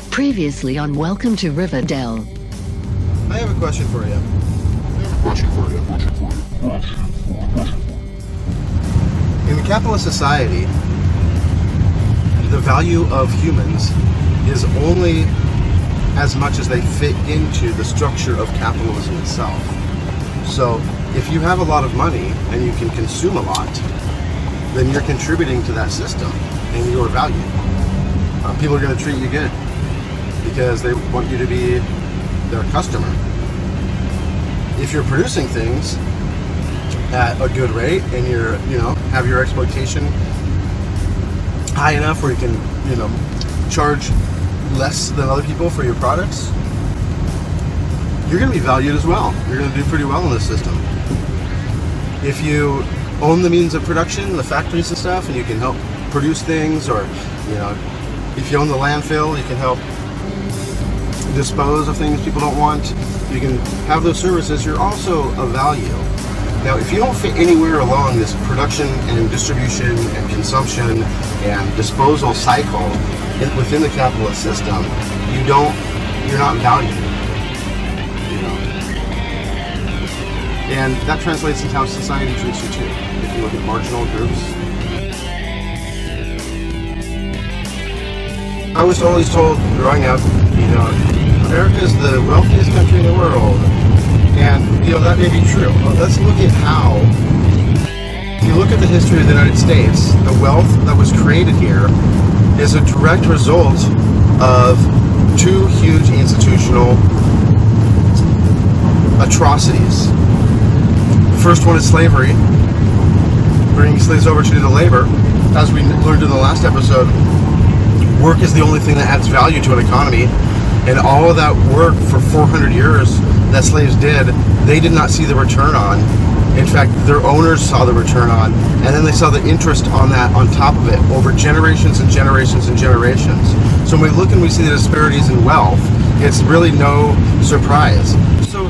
Previously on Welcome to Riverdale. I have a question for you. In a capitalist society, the value of humans is only as much as they fit into the structure of capitalism itself. So, if you have a lot of money and you can consume a lot, then you're contributing to that system and your value. People are going to treat you good because they want you to be their customer. If you're producing things at a good rate and you're, have your exploitation high enough where you can, charge less than other people for your products, you're going to be valued as well. You're going to do pretty well in this system. If you own the means of production, the factories and stuff, and you can help produce things, or, if you own the landfill, you can help dispose of things people don't want. You can have those services. You're also of value. Now, if you don't fit anywhere along this production and distribution and consumption and disposal cycle within the capitalist system, you're not valued. And that translates into how society treats you too. If you look at marginal groups. I was always told growing up, America is the wealthiest country in the world. And, that may be true. But let's look at how. If you look at the history of the United States, the wealth that was created here is a direct result of two huge institutional atrocities. The first one is slavery, bringing slaves over to do the labor. As we learned in the last episode, work is the only thing that adds value to an economy. And all of that work for 400 years that slaves did, they did not see the return on. In fact, their owners saw the return on, and then they saw the interest on that on top of it over generations and generations and generations. So when we look and we see the disparities in wealth, it's really no surprise. So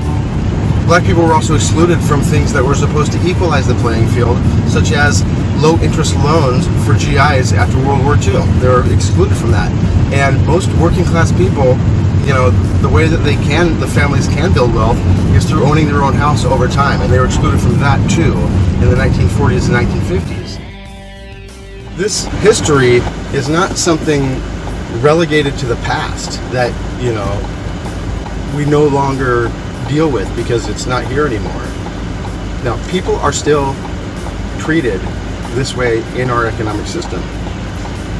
black people were also excluded from things that were supposed to equalize the playing field, such as low interest loans for GIs after World War II. They were excluded from that. And most working class people, the way that the families can build wealth is through owning their own house over time. And they were excluded from that too in the 1940s and 1950s. This history is not something relegated to the past that, we no longer deal with because it's not here anymore. Now, people are still treated this way in our economic system.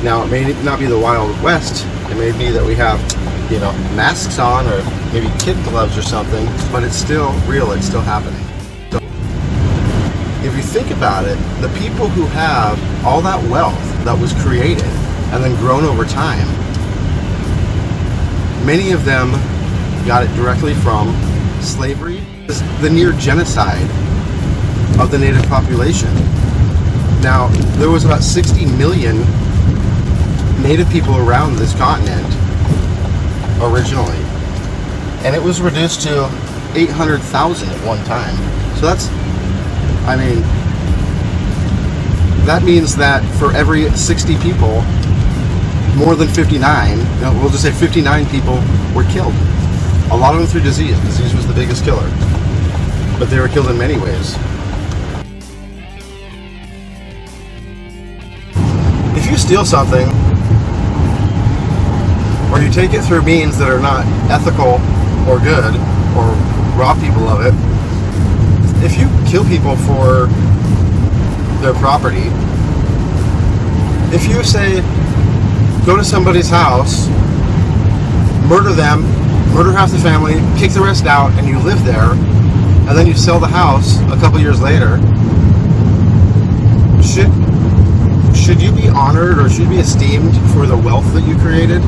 Now, it may not be the Wild West. It may be that we have, masks on or maybe kid gloves or something, but it's still real. It's still happening. So, if you think about it, the people who have all that wealth that was created and then grown over time, many of them got it directly from slavery, the near genocide of the native population. Now, there was about 60 million native people around this continent originally, and it was reduced to 800,000 at one time. So that means that for every 60 people, more than 59, we'll just say 59 people were killed. A lot of them through disease. Disease was the biggest killer. But they were killed in many ways. If you steal something, or you take it through means that are not ethical or good, or rob people of it, if you kill people for their property, if you say, go to somebody's house, murder them, murder half the family, kick the rest out, and you live there, and then you sell the house a couple years later, should you be honored or should you be esteemed for the wealth that you created?